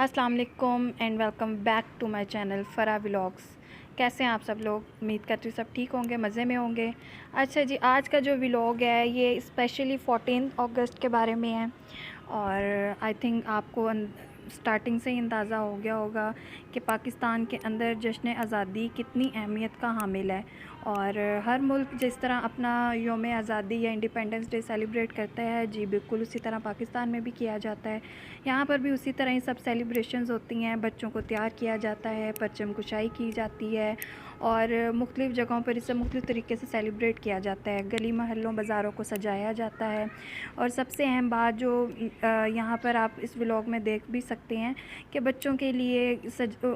अस्सलाम वालेकुम and welcome back to my channel Farah vlogs. कैसे हैं आप सब लोग? उम्मीद करती हूँ सब ठीक होंगे, मज़े में होंगे। अच्छा जी, आज का जो व्लॉग है ये स्पेशली 14 अगस्त के बारे में है। और आई थिंक आपको स्टार्टिंग से ही अंदाज़ा हो गया होगा कि पाकिस्तान के अंदर जश्न आज़ादी कितनी अहमियत का हामिल है। और हर मुल्क जिस तरह अपना योम आज़ादी या इंडिपेंडेंस डे सेलिब्रेट करता है, जी बिल्कुल उसी तरह पाकिस्तान में भी किया जाता है। यहाँ पर भी उसी तरह ही सब सेलिब्रेशंस होती हैं, बच्चों को तैयार किया जाता है, परचम कुशाई की जाती है और मुख्तलिफ़ जगहों पर इसे मुख्तलिफ़ तरीके से सेलिब्रेट किया जाता है। गली महलों बाज़ारों को सजाया जाता है। और सबसे अहम बात जो यहाँ पर आप इस व्लॉग में देख भी सकते हैं कि बच्चों के लिए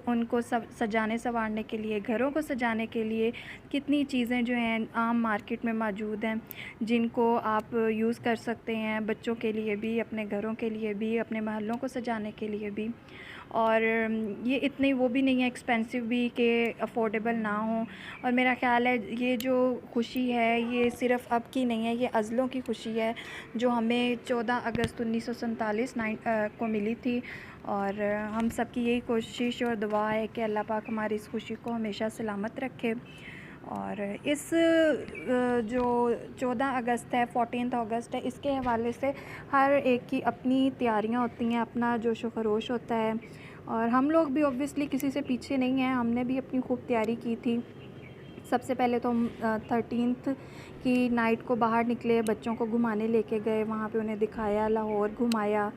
उनको सजाने संवारने के लिए, घरों को सजाने के लिए कितनी चीज़ें जो हैं आम मार्केट में मौजूद हैं, जिनको आप यूज़ कर सकते हैं बच्चों के लिए भी, अपने घरों के लिए भी, अपने महलों को सजाने के लिए भी। और ये इतनी वो भी नहीं है एक्सपेंसिव भी कि अफोर्डेबल ना हो। और मेरा ख़्याल है ये जो खुशी है ये सिर्फ़ अब की नहीं है, ये अज़लों की खुशी है जो हमें 14 अगस्त 1947 को मिली थी। और हम सब की यही कोशिश और दुआ है कि अल्लाह पाक हमारी इस खुशी को हमेशा सलामत रखे। और इस जो 14 अगस्त है, 14 अगस्त है, इसके हवाले से हर एक की अपनी तैयारियां होती हैं, अपना जोश व खरोश होता है। और हम लोग भी ऑब्वियसली किसी से पीछे नहीं हैं, हमने भी अपनी खूब तैयारी की थी। सबसे पहले तो हम 13th की नाइट को बाहर निकले, बच्चों को घुमाने लेके गए, वहाँ पे उन्हें दिखाया, लाहौर घुमाया।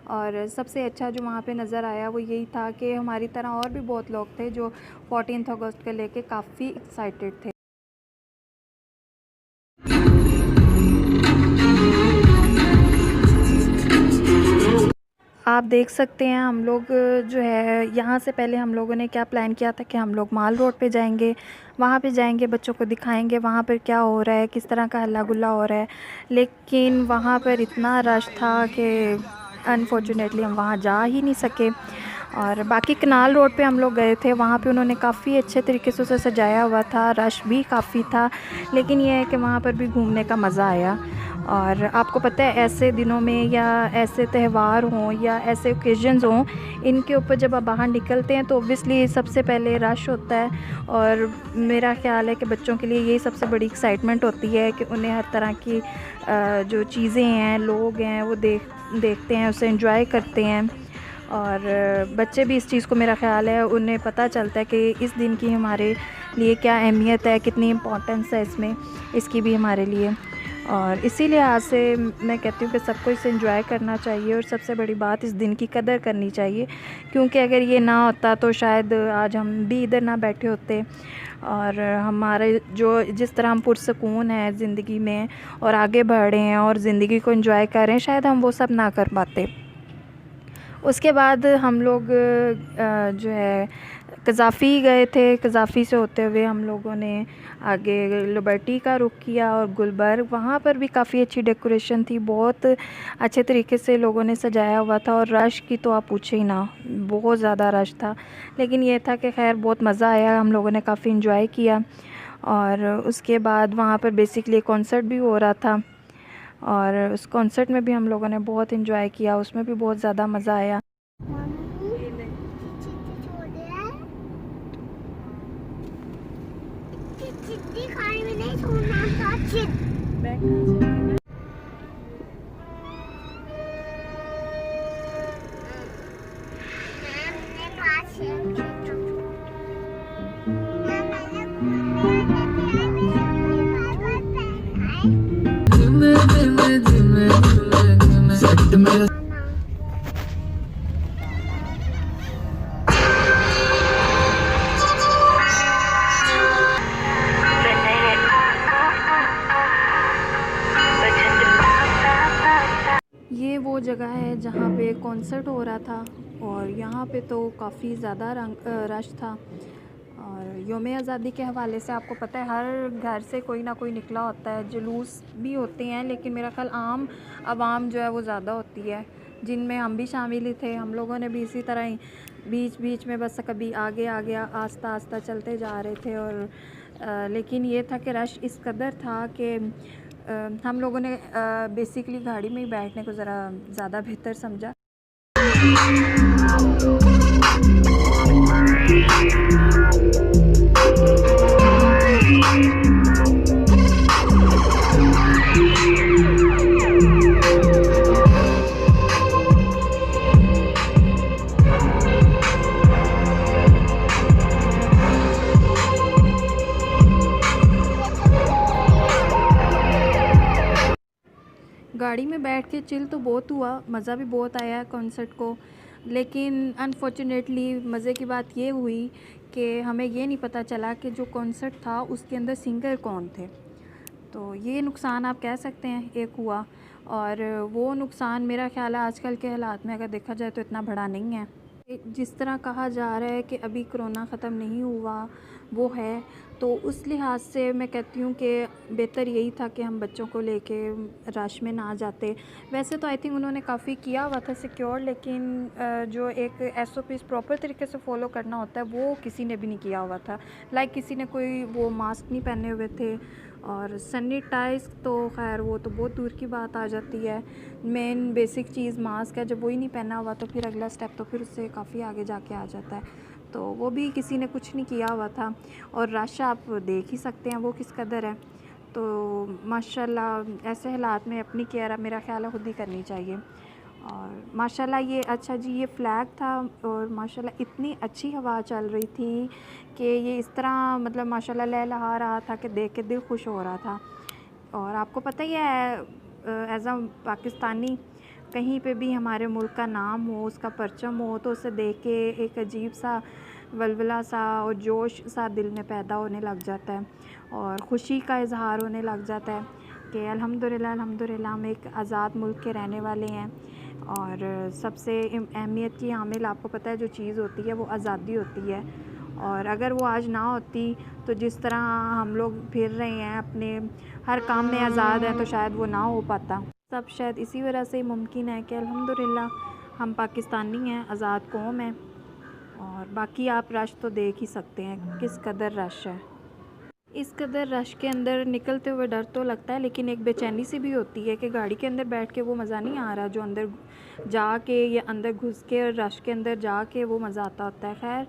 और सबसे अच्छा जो वहाँ पे नज़र आया वो यही था कि हमारी तरह और भी बहुत लोग थे जो 14 अगस्त को लेके काफ़ी एक्साइटेड थे। आप देख सकते हैं हम लोग जो है यहाँ से पहले हम लोगों ने क्या प्लान किया था कि हम लोग माल रोड पे जाएंगे, वहाँ पे जाएंगे, बच्चों को दिखाएंगे वहाँ पर क्या हो रहा है, किस तरह का हल्ला गुल्ला हो रहा है। लेकिन वहाँ पर इतना रश था कि अनफॉर्चुनेटली हम वहाँ जा ही नहीं सके। और बाकी कनाल रोड पे हम लोग गए थे, वहाँ पे उन्होंने काफ़ी अच्छे तरीके से उसे सजाया हुआ था, रश भी काफ़ी था। लेकिन ये है कि वहाँ पर भी घूमने का मज़ा आया। और आपको पता है ऐसे दिनों में या ऐसे त्यौहार हों या ऐसे ओकेजन्स हों, इनके ऊपर जब आप बाहर निकलते हैं तो ऑब्वियसली सबसे पहले रश होता है। और मेरा ख़्याल है कि बच्चों के लिए यही सबसे बड़ी एक्साइटमेंट होती है कि उन्हें हर तरह की जो चीज़ें हैं, लोग हैं, वो देखते हैं, उसे एंजॉय करते हैं। और बच्चे भी इस चीज़ को, मेरा ख़्याल है उन्हें पता चलता है कि इस दिन की हमारे लिए क्या अहमियत है, कितनी इम्पोर्टेंस है इसमें, इसकी भी हमारे लिए। और इसी लिहाज से मैं कहती हूँ कि सबको इसे एंजॉय करना चाहिए और सबसे बड़ी बात इस दिन की कदर करनी चाहिए, क्योंकि अगर ये ना होता तो शायद आज हम भी इधर ना बैठे होते। और हमारे जो जिस तरह हम पुरसकून हैं ज़िंदगी में और आगे बढ़ रहे हैं और ज़िंदगी को एंजॉय कर रहे हैं, शायद हम वो सब ना कर पाते। उसके बाद हम लोग जो है कज़ाफ़ी गए थे। कज़ाफ़ी से होते हुए हम लोगों ने आगे लिबर्टी का रुख किया और गुलबर्ग, वहाँ पर भी काफ़ी अच्छी डेकोरेशन थी, बहुत अच्छे तरीके से लोगों ने सजाया हुआ था। और रश की तो आप पूछे ही ना, बहुत ज़्यादा रश था। लेकिन ये था कि खैर बहुत मज़ा आया, हम लोगों ने काफ़ी इन्जॉय किया। और उसके बाद वहाँ पर बेसिकली कॉन्सर्ट भी हो रहा था और उस कॉन्सर्ट में भी हम लोगों ने बहुत इन्जॉय किया, उसमें भी बहुत ज़्यादा मज़ा आया। ये वो जगह है जहाँ पे कॉन्सर्ट हो रहा था और यहाँ पे तो काफ़ी ज़्यादा रश था। और योम आज़ादी के हवाले से आपको पता है हर घर से कोई ना कोई निकला होता है, जुलूस भी होते हैं, लेकिन मेरा ख़्याल आम आवाम जो है वो ज़्यादा होती है, जिनमें हम भी शामिल ही थे। हम लोगों ने भी इसी तरह ही बीच बीच में बस कभी आगे आगे आस्ता आस्ता चलते जा रहे थे। और लेकिन ये था कि रश इस कदर था कि हम लोगों ने बेसिकली गाड़ी में ही बैठने को ज़रा ज़्यादा बेहतर समझा। में बैठ के चिल तो बहुत हुआ, मज़ा भी बहुत आया कॉन्सर्ट को, लेकिन अनफॉर्चुनेटली मज़े की बात ये हुई कि हमें ये नहीं पता चला कि जो कॉन्सर्ट था उसके अंदर सिंगर कौन थे। तो ये नुकसान आप कह सकते हैं एक हुआ, और वो नुकसान मेरा ख़्याल है आजकल के हालात में अगर देखा जाए तो इतना बड़ा नहीं है। जिस तरह कहा जा रहा है कि अभी कोरोना ख़त्म नहीं हुआ वो है, तो उस लिहाज से मैं कहती हूँ कि बेहतर यही था कि हम बच्चों को लेके रश में ना जाते। वैसे तो आई थिंक उन्होंने काफ़ी किया हुआ था सिक्योर, लेकिन जो एक एसओपीज़ प्रॉपर तरीके से फ़ॉलो करना होता है वो किसी ने भी नहीं किया हुआ था। लाइक किसी ने कोई वो मास्क नहीं पहने हुए थे, और सैनिटाइज़ तो खैर वो तो बहुत दूर की बात आ जाती है। मेन बेसिक चीज़ मास्क है, जब वही नहीं पहना हुआ तो फिर अगला स्टेप तो फिर उससे काफ़ी आगे जाके आ जाता है। तो वो भी किसी ने कुछ नहीं किया हुआ था, और रश आप देख ही सकते हैं वो किस कदर है। तो माशाल्लाह ऐसे हालात में अपनी केयर मेरा ख़्याल है खुद ही करनी चाहिए। और माशाल्लाह ये अच्छा जी ये फ्लैग था, और माशाल्लाह इतनी अच्छी हवा चल रही थी कि ये इस तरह मतलब माशाल्लाह लहलहा रहा था कि देख के दिल खुश हो रहा था। और आपको पता ही है एज़ अ पाकिस्तानी कहीं पे भी हमारे मुल्क का नाम हो, उसका परचम हो, तो उसे देख के एक अजीब सा वलवला सा और जोश सा दिल में पैदा होने लग जाता है, और ख़ुशी का इज़हार होने लग जाता है कि अल्हम्दुलिल्लाह अल्हम्दुलिल्लाह हम एक आज़ाद मुल्क के रहने वाले हैं। और सबसे अहमियत की हामिल आपको पता है जो चीज़ होती है वो आज़ादी होती है, और अगर वो आज ना होती तो जिस तरह हम लोग फिर रहे हैं अपने हर काम में आज़ाद हैं, तो शायद वो ना हो पाता। सब शायद इसी वजह से मुमकिन है कि अल्हम्दुलिल्लाह हम पाकिस्तानी हैं, आज़ाद कौम है। और बाकी आप रश तो देख ही सकते हैं किस कदर रश है। इस कदर रश के अंदर निकलते हुए डर तो लगता है, लेकिन एक बेचैनी सी भी होती है कि गाड़ी के अंदर बैठ के वो मज़ा नहीं आ रहा जो अंदर जाके या अंदर घुस के रश के अंदर जाके वो मज़ा आता होता है। खैर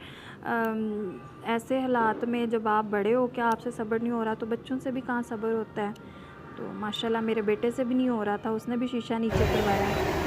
ऐसे हालात में जब आप बड़े हो क्या आपसे सब्र नहीं हो रहा, तो बच्चों से भी कहाँ सब्र होता है। तो माशाल्लाह मेरे बेटे से भी नहीं हो रहा था, उसने भी शीशा नीचे करवाया।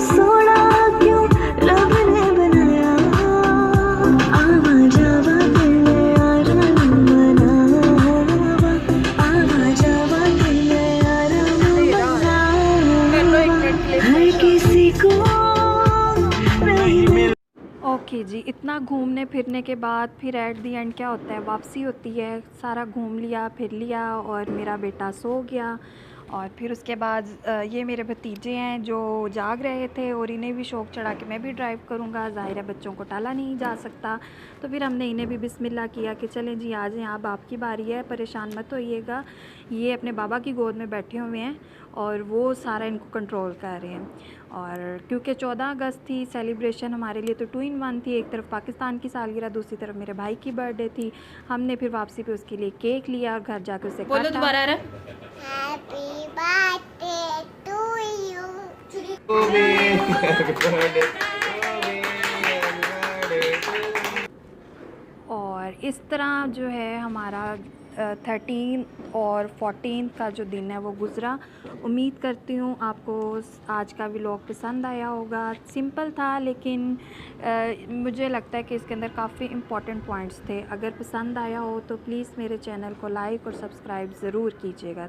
सोना क्यों रब ने बनाया, आवा जावा दिल में आराम बनावा, आवा जावा दिल में आराम बनावा, हर किसी को नहीं। ओके जी, इतना घूमने फिरने के बाद फिर एट दी एंड क्या होता है, वापसी होती है। सारा घूम लिया फिर लिया और मेरा बेटा सो गया, और फिर उसके बाद ये मेरे भतीजे हैं जो जाग रहे थे और इन्हें भी शौक़ चढ़ा कि मैं भी ड्राइव करूँगा। ज़ाहिर है बच्चों को टाला नहीं जा सकता, तो फिर हमने इन्हें भी बिस्मिल्लाह किया कि चलें जी आ जाएं, अब आपकी बारी है, परेशान मत होइएगा। ये अपने बाबा की गोद में बैठे हुए हैं और वो सारा इनको कंट्रोल कर रहे हैं। और क्योंकि 14 अगस्त थी, सेलिब्रेशन हमारे लिए तो 2 in 1 थी। एक तरफ पाकिस्तान की सालगिरह, दूसरी तरफ मेरे भाई की बर्थडे थी। हमने फिर वापसी पे उसके लिए केक लिया और घर जाकर उसे बोलो काटा। दोबारा रहा। Happy birthday to you. और इस तरह जो है हमारा 13 और 14 का जो दिन है वो गुज़रा। उम्मीद करती हूँ आपको आज का व्लॉग पसंद आया होगा। सिंपल था लेकिन मुझे लगता है कि इसके अंदर काफ़ी इम्पोर्टेंट पॉइंट्स थे। अगर पसंद आया हो तो प्लीज़ मेरे चैनल को लाइक और सब्सक्राइब ज़रूर कीजिएगा।